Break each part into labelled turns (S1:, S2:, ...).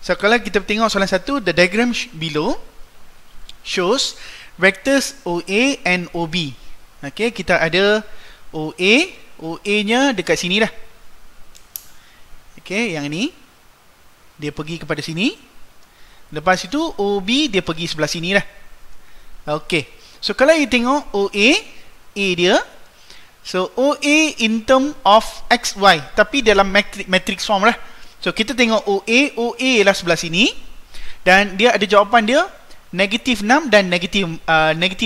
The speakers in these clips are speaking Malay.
S1: So kalau kita tengok soalan 1, the diagram below shows vectors OA and OB. Okay, kita ada OA nya dekat sini dah. Okay, yang ni dia pergi kepada sini. Lepas itu OB dia pergi sebelah sini dah. Okay, so kalau you tengok OA, A dia, so OA in term of XY, tapi dalam matrix form lah. So kita tengok OA ialah sebelah sini, dan dia ada jawapan dia negatif 6 dan negatif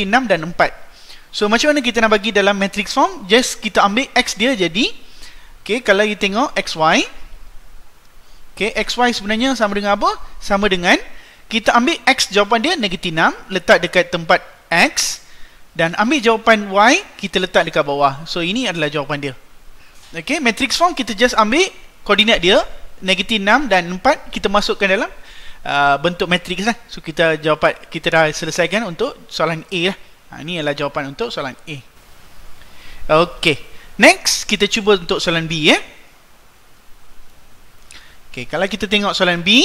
S1: 6 dan 4. So macam mana kita nak bagi dalam matrix form? Just kita ambil X dia jadi, okay, kalau you tengok XY, okay, XY sebenarnya sama dengan apa? Sama dengan, kita ambil X jawapan dia negatif 6, letak dekat tempat X, dan ambil jawapan Y, kita letak dekat bawah. So ini adalah jawapan dia. Okay, matrix form kita just ambil koordinat dia negatif 6 dan 4, kita masukkan dalam bentuk matrix lah. So kita dah selesaikan untuk soalan A lah. Ini adalah jawapan untuk soalan A. Okay, next kita cuba untuk soalan B ya. Okay, kalau kita tengok soalan B,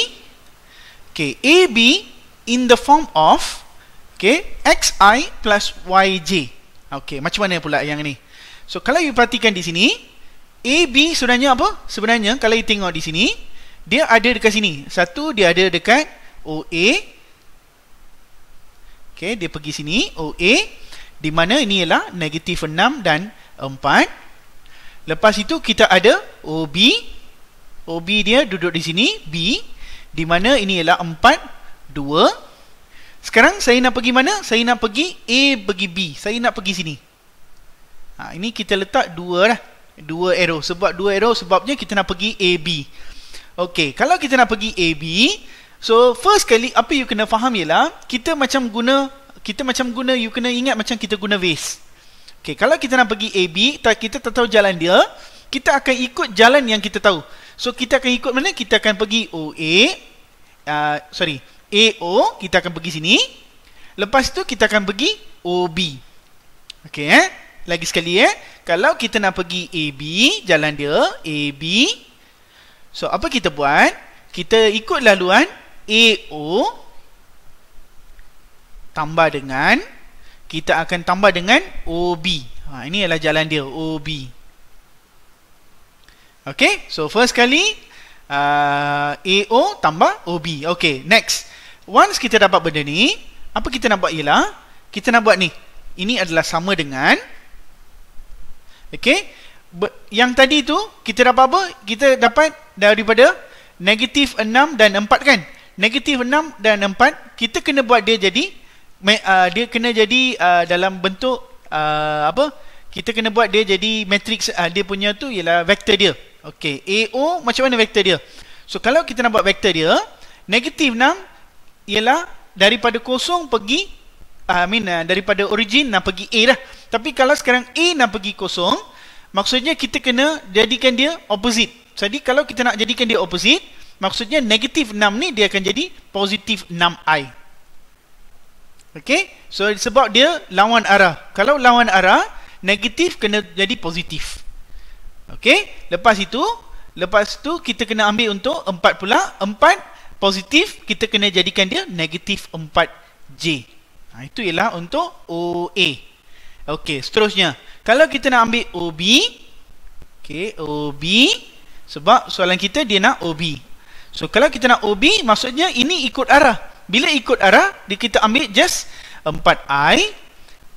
S1: okay, AB in the form of, okay, XI plus YJ. Okay, macam mana pula yang ni? So kalau you perhatikan di sini, AB sebenarnya apa? Sebenarnya kalau you tengok di sini, dia ada dekat sini. Satu, dia ada dekat OA. Okay, dia pergi sini, OA, di mana ini ialah negatif 6 dan 4. Lepas itu kita ada OB. OB dia duduk di sini, B, di mana ini ialah 4, 2. Sekarang saya nak pergi mana? Saya nak pergi A pergi B. Saya nak pergi sini. Ini kita letak 2 dah. 2 arrow. Sebab 2 arrow sebabnya kita nak pergi AB. Okay, kalau kita nak pergi AB, so first kali apa you kena faham ialah kita macam guna, you kena ingat macam kita guna vase. Okay, kalau kita nak pergi AB, kita tak tahu jalan dia, kita akan ikut jalan yang kita tahu. So kita akan ikut mana? Kita akan pergi OA, AO, kita akan pergi sini. Lepas tu kita akan pergi OB. Okay, lagi sekali kalau kita nak pergi AB, jalan dia AB. So apa kita buat? Kita ikut laluan AO tambah dengan, kita akan tambah dengan OB. Ini adalah jalan dia, OB. Okay, so first kali AO tambah OB. Okay, next. Once kita dapat benda ni, apa kita nak buat ialah, kita nak buat ni. Ini adalah sama dengan, okay, yang tadi tu kita dapat apa? Kita dapat daripada negatif 6 dan 4 kan? Negatif 6 dan 4, kita kena buat dia jadi, dia kena jadi dalam bentuk apa? Kita kena buat dia jadi matrix, dia punya tu ialah vektor dia. Okay, AO macam mana vektor dia? So kalau kita nak buat vektor dia, negatif 6 ialah daripada kosong pergi, daripada origin nak pergi A dah. Tapi kalau sekarang A nak pergi kosong, maksudnya kita kena jadikan dia opposite. Jadi kalau kita nak jadikan dia opposite, maksudnya negatif 6 ni dia akan jadi positif 6i. Okay, so sebab dia lawan arah. Kalau lawan arah, negatif kena jadi positif. Okay, lepas tu kita kena ambil untuk 4 pula. 4 positif, kita kena jadikan dia negatif 4j. Itu ialah untuk OA. Okay, seterusnya, kalau kita nak ambil OB, okay, OB, sebab soalan kita dia nak OB. So kalau kita nak OB, maksudnya ini ikut arah. Bila ikut arah, kita ambil just 4i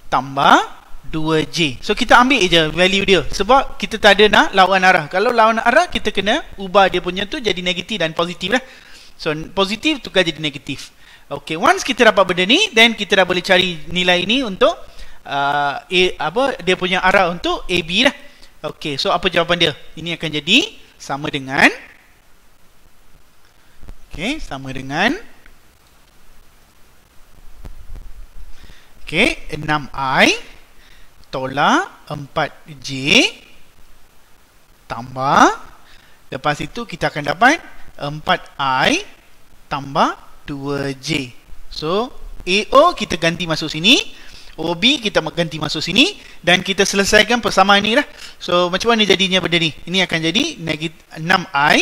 S1: tambah 2j. So kita ambil je value dia, sebab kita tak ada nak lawan arah. Kalau lawan arah, kita kena ubah dia punya tu jadi negatif dan positif lah. So positif tukar jadi negatif. Okay, once kita dapat benda ni, then kita dah boleh cari nilai ni untuk dia punya arah untuk AB lah. Okay, so apa jawapan dia? Ini akan jadi sama dengan, okay, sama dengan, okay, 6i tolak 4j tambah, lepas itu kita akan dapat 4i tambah 2j. So AO kita ganti masuk sini, OB kita ganti masuk sini, dan kita selesaikan persamaan ni lah. So macam mana jadinya benda ni? Ini akan jadi negatif 6i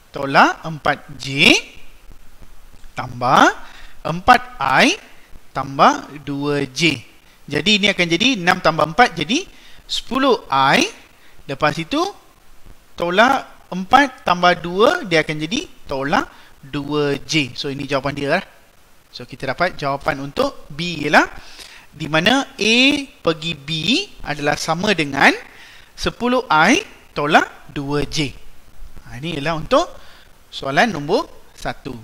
S1: tolak 4J tambah 4I tambah 2J. Jadi ini akan jadi 6 tambah 4 jadi 10I. Lepas itu tolak 4 tambah 2 dia akan jadi tolak 2J. So ini jawapan dia lah. So kita dapat jawapan untuk B ialah di mana A pergi B adalah sama dengan 10I tolak 2J. Ini ialah untuk soalan nombor 1.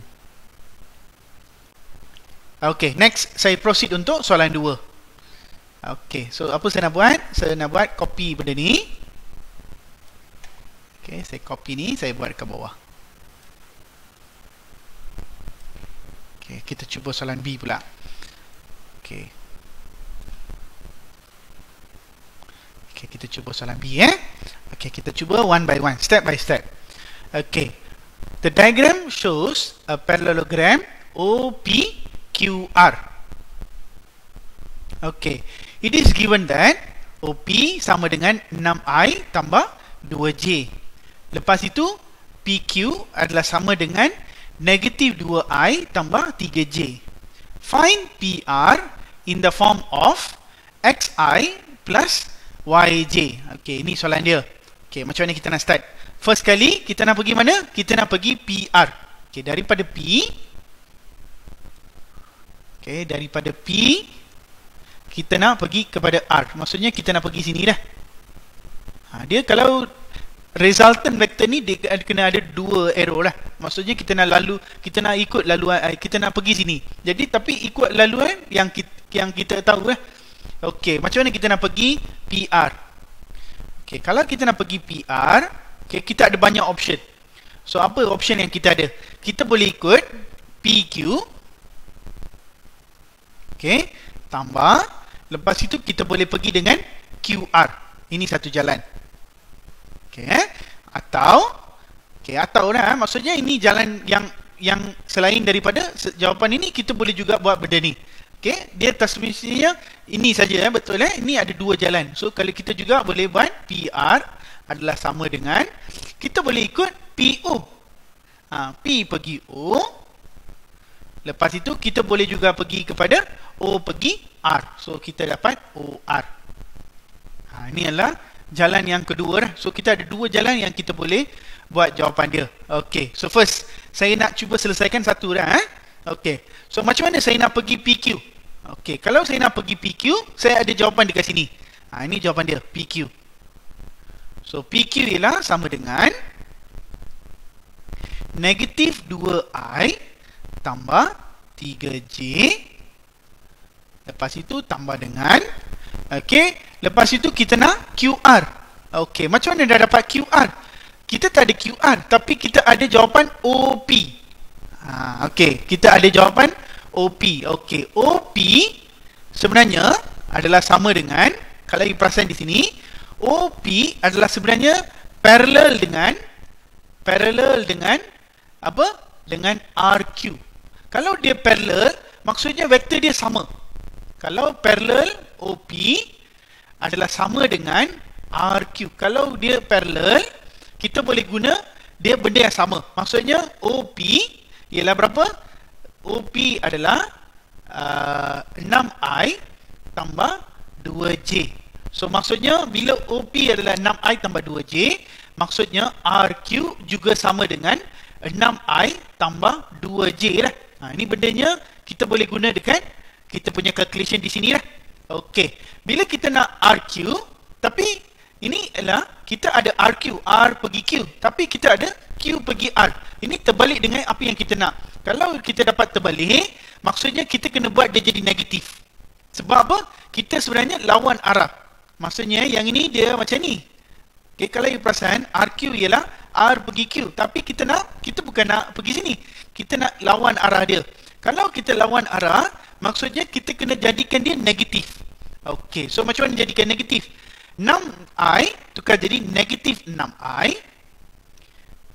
S1: Okay, next saya proceed untuk soalan 2. Okay, so apa saya nak buat? Saya nak buat copy benda ni. Okay, saya copy ni, saya buat ke bawah. Okay, kita cuba soalan B pula. Okay. Okay, kita cuba soalan B Okay, kita cuba one by one, step by step. Okay. The diagram shows a parallelogram OPQR. Okay. It is given that OP sama dengan 6I tambah 2J. Lepas itu PQ adalah sama dengan negatif 2I tambah 3J. Find PR in the form of XI plus YJ. Okay, ini soalan dia. Okay, macam mana kita nak start? First kali, kita nak pergi mana? Kita nak pergi PR. Okay, daripada P. Okay, daripada P, kita nak pergi kepada R. Maksudnya, kita nak pergi sini dah. Dia kalau resultant vector ni, dia kena ada dua arrow lah. Maksudnya, kita nak ikut laluan, kita nak pergi sini. Jadi, tapi ikut laluan yang kita tahu lah. Okay, macam mana kita nak pergi PR? Okay, kalau kita nak pergi PR, okay, kita ada banyak option. So, apa option yang kita ada? Kita boleh ikut PQ. Okay, tambah. Lepas itu, kita boleh pergi dengan QR. Ini satu jalan. Okay, atau lah, maksudnya ini jalan yang selain daripada jawapan ini, kita boleh juga buat benda ni. Okay, dia transmisinya ini saja, betul ini ada dua jalan. So kalau kita juga boleh buat PR adalah sama dengan, kita boleh ikut PO. P pergi O. Lepas itu kita boleh juga pergi kepada O pergi R. So kita dapat OR. Ini adalah jalan yang kedua. So kita ada dua jalan yang kita boleh buat jawapan dia. Okay, so first saya nak cuba selesaikan satu dah. Okay, so macam mana saya nak pergi PQ? Okay, kalau saya nak pergi PQ, saya ada jawapan dekat sini. Ini jawapan dia, PQ. So, PQ ialah sama dengan negatif 2I tambah 3J. Lepas itu tambah dengan, okay, lepas itu kita nak QR. Okay, macam mana dah dapat QR? Kita tak ada QR, tapi kita ada jawapan OP. Okay, kita ada jawapan OP. Okay, OP sebenarnya adalah sama dengan, kalau you perasan di sini, OP adalah sebenarnya parallel dengan apa? Dengan RQ. Kalau dia parallel, maksudnya vektor dia sama. Kalau parallel, OP adalah sama dengan RQ. Kalau dia parallel, kita boleh guna dia benda yang sama. Maksudnya OP ialah berapa? OP adalah 6I tambah 2J. So maksudnya bila OP adalah 6I tambah 2J, maksudnya RQ juga sama dengan 6I tambah 2J lah. Ini bendanya kita boleh guna dekat kita punya calculation di sini lah. Okey, bila kita nak RQ, tapi ini adalah kita ada RQ, R pergi Q, tapi kita ada Q pergi R. Ini terbalik dengan apa yang kita nak. Kalau kita dapat terbalik, maksudnya kita kena buat dia jadi negatif. Sebab apa? Kita sebenarnya lawan arah. Maksudnya yang ini dia macam ni. Okay, kalau you perasan, RQ ialah R pergi Q, tapi kita bukan nak pergi sini. Kita nak lawan arah dia. Kalau kita lawan arah, maksudnya kita kena jadikan dia negatif. Okey, so macam mana jadikan negatif? 6I tukar jadi negatif 6I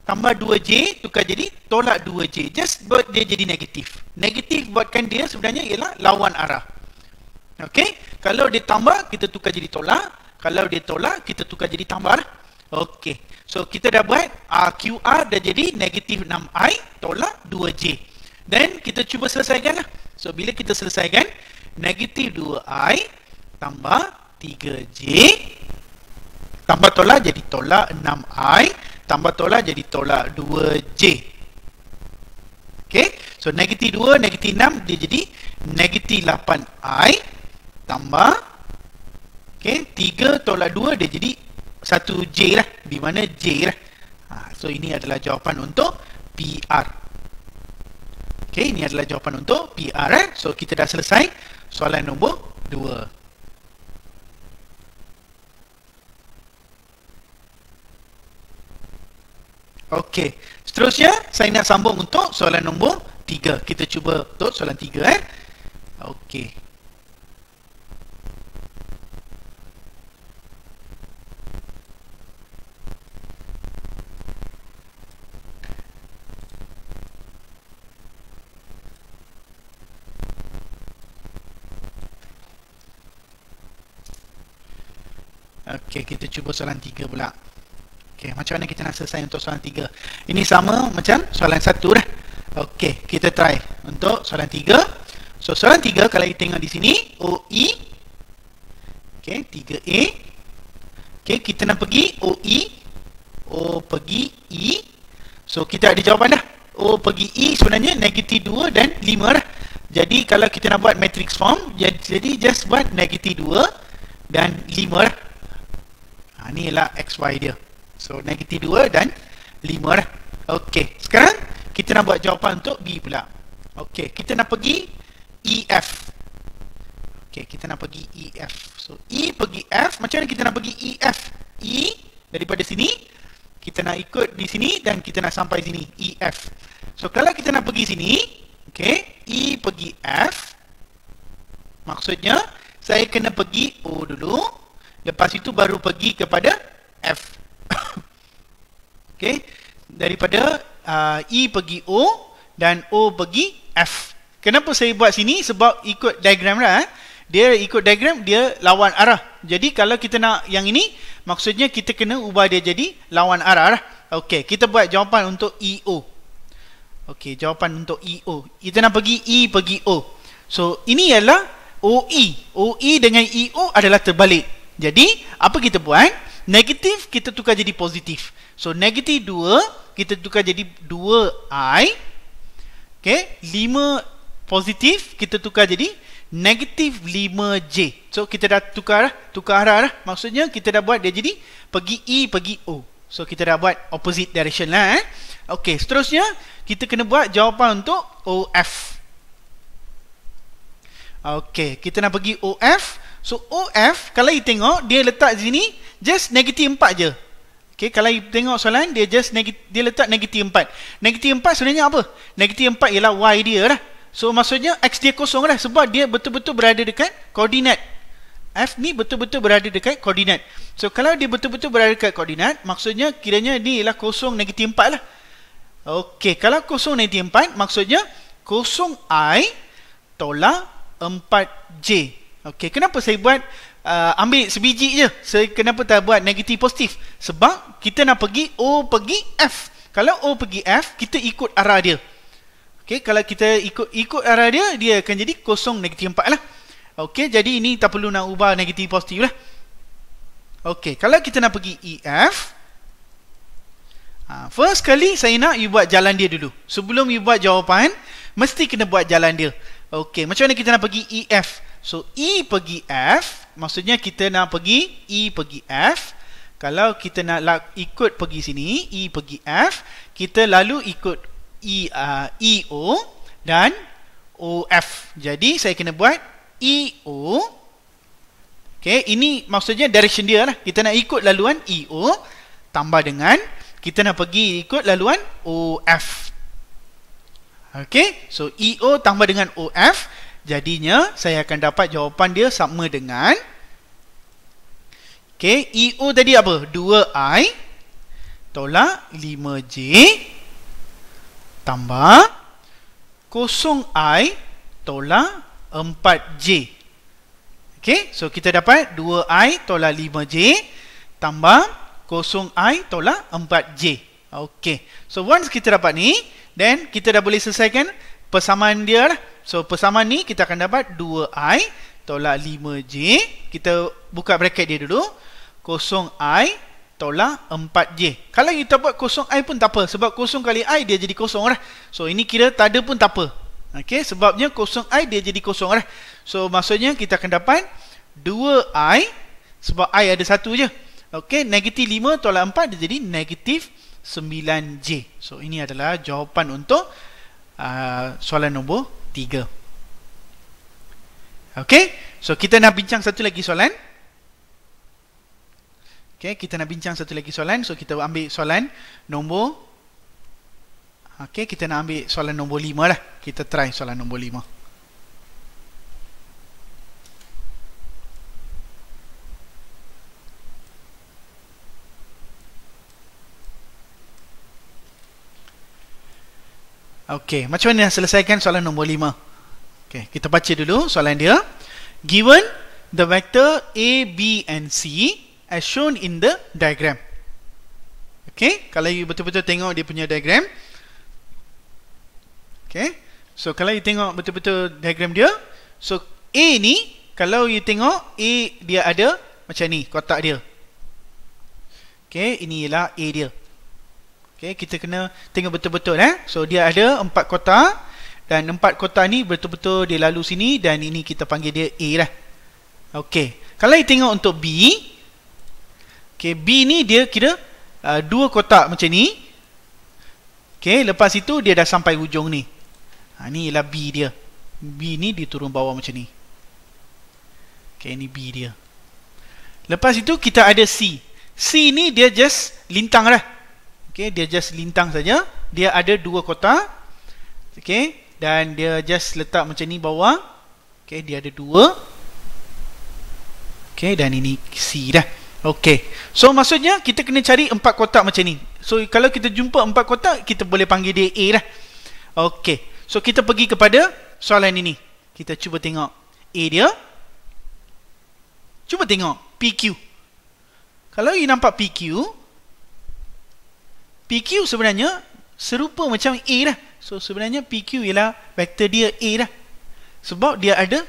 S1: tambah 2J tukar jadi tolak 2J. Just buat dia jadi negatif. Negatif buatkan dia sebenarnya ialah lawan arah. Okey, kalau dia tambah, kita tukar jadi tolak. Kalau dia tolak, kita tukar jadi tambah. Okey, So kita dah buat QR dah jadi negatif 6I tolak 2J. Dan kita cuba selesaikan lah. So bila kita selesaikan, negatif 2I tambah 3J tambah tolak jadi tolak 6I tambah tolak jadi tolak 2J. Okay, so negatif 2, negatif 6 dia jadi negatif 8I tambah, okay, 3 tolak 2 dia jadi 1J lah, di mana J lah. So ini adalah jawapan untuk PR. Okay, ini adalah jawapan untuk PR. So kita dah selesai soalan nombor 2. Okey, seterusnya saya nak sambung untuk soalan nombor 3. Kita cuba untuk soalan 3 Okey. Okey, kita cuba soalan 3 pula. Okey, macam mana kita nak selesai untuk soalan 3? Ini sama macam soalan 1 dah. Okey, kita try untuk soalan 3. So, soalan 3 kalau kita tengok di sini, OE. Okey, 3A. Okey, kita nak pergi OE. O pergi E. So, kita ada jawapan dah. O pergi E sebenarnya negatif 2 dan 5 dah. Jadi, kalau kita nak buat matrix form, jadi just buat negatif 2 dan 5 dah. Ini ialah XY dia. So, negatif 2 dan 5 dah. Okey, sekarang kita nak buat jawapan untuk B pula. Okey, kita nak pergi EF. Okey, kita nak pergi EF. So, E pergi F. Macam mana kita nak pergi EF? E daripada sini, kita nak ikut di sini dan kita nak sampai sini. EF. So, kalau kita nak pergi sini, okey, E pergi F. Maksudnya, saya kena pergi O dulu. Lepas itu baru pergi kepada F. Okey, daripada E pergi O dan O pergi F. Kenapa saya buat sini? Sebab ikut diagram lah. Dia ikut diagram, dia lawan arah. Jadi kalau kita nak yang ini, maksudnya kita kena ubah dia jadi lawan arah lah. Okey, kita buat jawapan untuk EO. Okey, jawapan untuk EO. Kita nak pergi E pergi O. So, ini ialah OE. OE dengan EO adalah terbalik. Jadi, apa kita buat? Negatif kita tukar jadi positif. So, negatif 2 kita tukar jadi 2I. Okay, 5 positif kita tukar jadi negatif 5J. So, kita dah tukar arah lah. Maksudnya, kita dah buat dia jadi pergi E, pergi O. So, kita dah buat opposite direction lah. Okay, seterusnya, kita kena buat jawapan untuk OF. Okay, kita nak pergi OF. So, OF, kalau you tengok, dia letak sini just negatif 4 je. Okay, kalau you tengok soalan, dia letak negatif 4. Negatif 4 sebenarnya apa? Negatif 4 ialah Y dia lah. So, maksudnya X dia kosong lah. Sebab dia betul-betul berada dekat koordinat. F ni betul-betul berada dekat koordinat. So, kalau dia betul-betul berada dekat koordinat, maksudnya kiranya ni ialah kosong negatif 4 lah. Okay, kalau kosong negatif 4, maksudnya kosong I tolak 4J. Okey, kenapa saya buat ambil sebiji je? Saya kenapa tak buat negatif positif? Sebab kita nak pergi O pergi F. Kalau O pergi F, kita ikut arah dia. Okey, kalau kita ikut arah dia, dia akan jadi kosong negatif 4 lah. Okey, jadi ini tak perlu nak ubah negatif positif lah. Okey, kalau kita nak pergi EF, first kali saya nak you buat jalan dia dulu. Sebelum you buat jawapan, mesti kena buat jalan dia. Okey, macam mana kita nak pergi EF? So, E pergi F, maksudnya kita nak pergi E pergi F. Kalau kita nak ikut pergi sini, E pergi F, kita lalu ikut EO dan OF. Jadi, saya kena buat EO. Okay, ini maksudnya direction dia lah. Kita nak ikut laluan EO, tambah dengan, kita nak pergi ikut laluan OF. Okay, so EO tambah dengan OF. Jadinya, saya akan dapat jawapan dia sama dengan, okay, EO tadi apa? 2I tolak 5J tambah 0I tolak 4J. Okay, so kita dapat 2I tolak 5J tambah 0I tolak 4J. Okey. So once kita dapat ni, then kita dah boleh selesaikan persamaan dia lah. So persamaan ni kita akan dapat 2I tolak 5J. Kita buka bracket dia dulu. 0I tolak 4J. Kalau kita buat 0I pun tak apa, sebab 0 kali I dia jadi 0 lah. So ini kira tak ada pun tak apa. Okey, sebabnya 0I dia jadi 0 lah. So maksudnya kita akan dapat 2I, sebab I ada 1 je. Okey, negatif 5 tolak 4 dia jadi negatif 9J. So ini adalah jawapan untuk soalan nombor 3. Okey, so kita nak bincang satu lagi soalan. Okey, kita nak bincang satu lagi soalan. So kita ambil soalan nombor, okey, kita nak ambil soalan nombor 5 lah. Kita try soalan nombor 5. Okey, macam mana nak selesaikan soalan nombor 5? Okey, kita baca dulu soalan dia. Given the vector A, B and C as shown in the diagram. Okey, kalau you betul-betul tengok dia punya diagram. Okey, so kalau you tengok betul-betul diagram dia, so A ni, kalau you tengok A dia ada macam ni kotak dia. Okey, ini ialah A dia. Okay, kita kena tengok betul-betul. So dia ada 4 kotak, dan 4 kotak ni betul-betul dia lalu sini, dan ini kita panggil dia A lah. Okay, kalau kita tengok untuk B, okay, B ni dia kira 2 kotak macam ni. Okay, lepas itu dia dah sampai hujung ni. Ni ialah B dia. B ni dia turun bawah macam ni. Okay, ni B dia. Lepas itu kita ada C. C ni dia just lintang lah. Okay, dia just lintang saja. Dia ada 2 kotak. Okay, dan dia just letak macam ni bawah. Okay, dia ada 2. Okay, dan ini C dah. Okay, so maksudnya kita kena cari 4 kotak macam ni. So kalau kita jumpa 4 kotak, kita boleh panggil dia A dah. Okay, so kita pergi kepada soalan ini. Kita cuba tengok A dia. Cuba tengok PQ. Kalau you nampak PQ, PQ sebenarnya serupa macam A lah. So sebenarnya PQ ialah vektor dia A lah. Sebab dia ada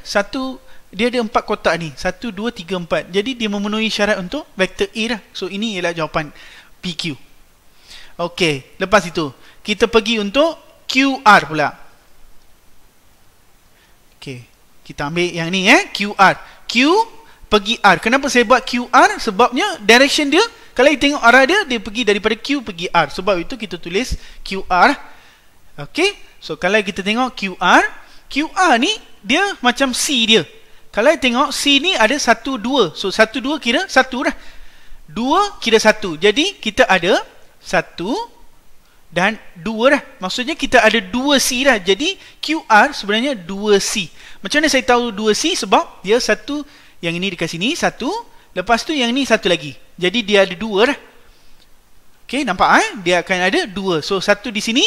S1: dia ada 4 kotak ni. 1, 2, 3, 4. Jadi dia memenuhi syarat untuk vektor A lah. So ini ialah jawapan PQ. Okey, lepas itu kita pergi untuk QR pula. Okey, kita ambil yang ni QR. Q pergi R. Kenapa saya buat QR? Sebabnya direction dia, kalau kita tengok arah dia, dia pergi daripada Q pergi R. Sebab itu kita tulis QR. Okey, so kalau kita tengok QR, QR ni dia macam C dia. Kalau kita tengok C ni ada 1, 2. So 1, 2 kira 1 dah. 2 kira 1. Jadi kita ada 1 dan 2 dah. Maksudnya kita ada 2 C dah. Jadi QR sebenarnya 2 C. Macam mana saya tahu 2 C? Sebab dia satu, yang ini dekat sini 1, lepas tu yang ni 1 lagi. Jadi dia ada 2 dah. Okey, nampak dia akan ada 2. So 1 di sini,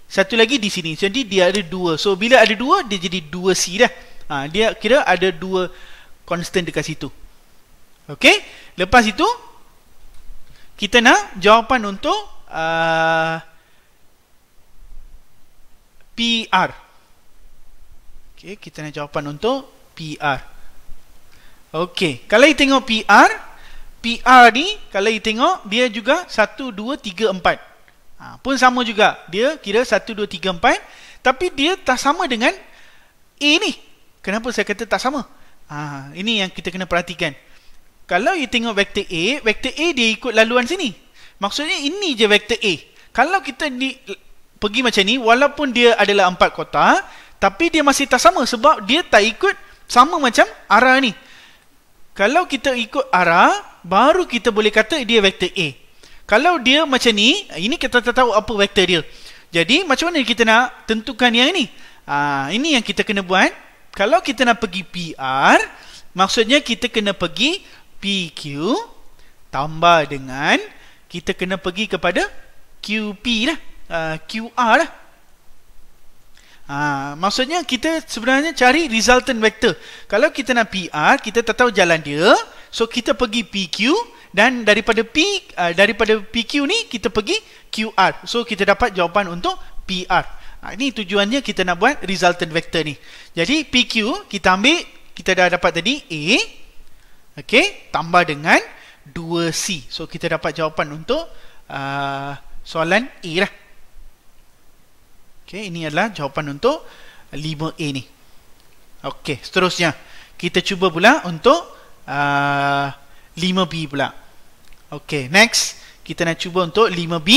S1: 1 lagi di sini. Jadi dia ada 2. So bila ada 2, dia jadi 2 C dah. Dia kira ada 2 constant dekat situ. Okey, lepas itu kita nak jawapan untuk PR. Okey, kita nak jawapan untuk PR. Okey, kalau kita tengok PR ni, kalau kita tengok dia juga 1, 2, 3, 4. Pun sama juga. Dia kira 1, 2, 3, 4. Tapi dia tak sama dengan A ni. Kenapa saya kata tak sama? Ini yang kita kena perhatikan. Kalau you tengok vektor A dia ikut laluan sini. Maksudnya ini je vektor A. Kalau kita pergi macam ni, walaupun dia adalah 4 kotak, tapi dia masih tak sama sebab dia tak ikut sama macam arah ni. Kalau kita ikut arah, baru kita boleh kata dia vektor A. Kalau dia macam ni, ini kita tak tahu apa vektor dia. Jadi macam mana kita nak tentukan yang ini? Ini yang kita kena buat. Kalau kita nak pergi PR, maksudnya kita kena pergi PQ tambah dengan kita kena pergi kepada QP lah, QR lah. Maksudnya kita sebenarnya cari resultant vector. Kalau kita nak PR, kita tak tahu jalan dia. So kita pergi PQ, dan daripada PQ ni kita pergi QR. So kita dapat jawapan untuk PR. Ini tujuannya kita nak buat resultant vector ni. Jadi PQ kita ambil, kita dah dapat tadi A, okey, tambah dengan 2C. So kita dapat jawapan untuk soalan A lah. Okey, ini adalah jawapan untuk 5A ni. Okey, seterusnya kita cuba pula untuk 5B pula. Okey, next kita nak cuba untuk 5B.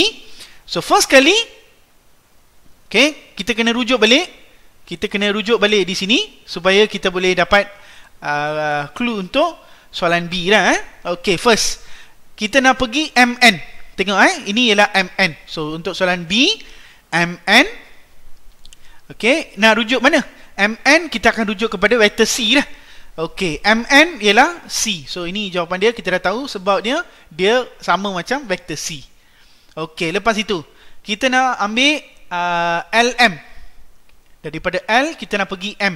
S1: So first kali, okey, kita kena rujuk balik. Kita kena rujuk balik di sini supaya kita boleh dapat clue untuk soalan B lah. Okey, first kita nak pergi MN. Tengok ini ialah MN. So untuk soalan B, MN. Okey, nak rujuk mana? MN kita akan rujuk kepada vektor C lah. Okey, MN ialah C. So ini jawapan dia, kita dah tahu sebab dia sama macam vektor C. Okey, lepas itu kita nak ambil LM. Daripada L kita nak pergi M.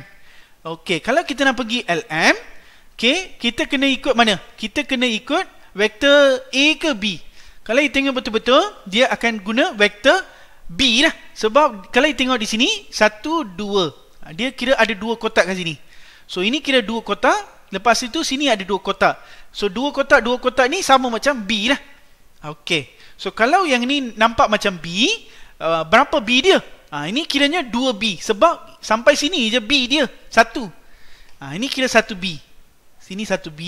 S1: Okey, kalau kita nak pergi LM, okey, kita kena ikut mana? Kita kena ikut vektor A ke B. Kalau you tengok betul-betul, dia akan guna vektor B lah. Sebab kalau you tengok di sini 1, 2, dia kira ada 2 kotak kat sini. So ini kira 2 kotak. Lepas itu sini ada 2 kotak. So 2 kotak ni sama macam B lah. Okey, so kalau yang ni nampak macam B, berapa B dia? Ini kiranya 2B. Sebab sampai sini je B dia 1. Ini kira 1B. Sini 1B.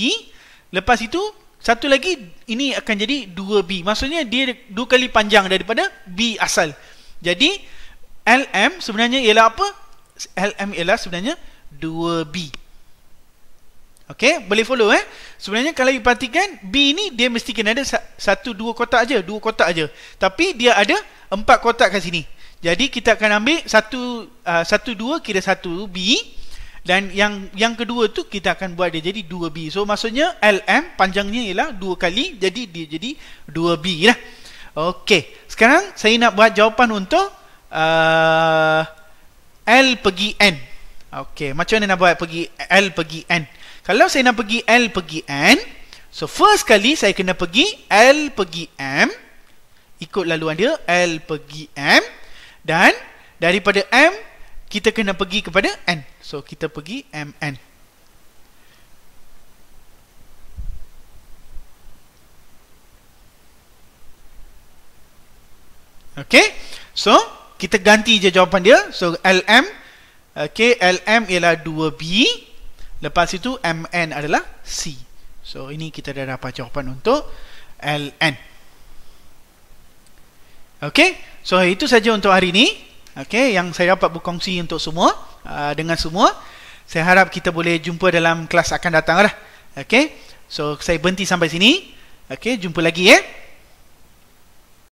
S1: Lepas itu satu lagi, ini akan jadi 2B. Maksudnya dia 2 kali panjang daripada B asal. Jadi LM sebenarnya ialah apa? LM ialah sebenarnya 2B. Okey, boleh follow Sebenarnya kalau you perhatikan, B ni dia mesti kena ada 1, 2 kotak aja, 2 kotak aja. Tapi dia ada 4 kotak kat sini. Jadi kita akan ambil 1, 2 kira 1B, dan yang kedua tu kita akan buat dia jadi 2B. So maksudnya LM panjangnya ialah 2 kali, jadi dia jadi 2B lah. Okey, sekarang saya nak buat jawapan untuk L pergi N. Okey, macam mana nak buat pergi L pergi N? Kalau saya nak pergi L pergi N, so first kali saya kena pergi L pergi M. Ikut laluan dia, L pergi M. Dan daripada M, kita kena pergi kepada N. So kita pergi MN. Okey, so kita ganti je jawapan dia. So LM, okey, LM ialah 2B. Lepas itu MN adalah C. So ini kita dah dapat jawapan untuk LN. Okey, so itu saja untuk hari ini. Okey, yang saya dapat berkongsi untuk semua, dengan semua. Saya harap kita boleh jumpa dalam kelas akan datang lah. Okey, so saya berhenti sampai sini. Okey, jumpa lagi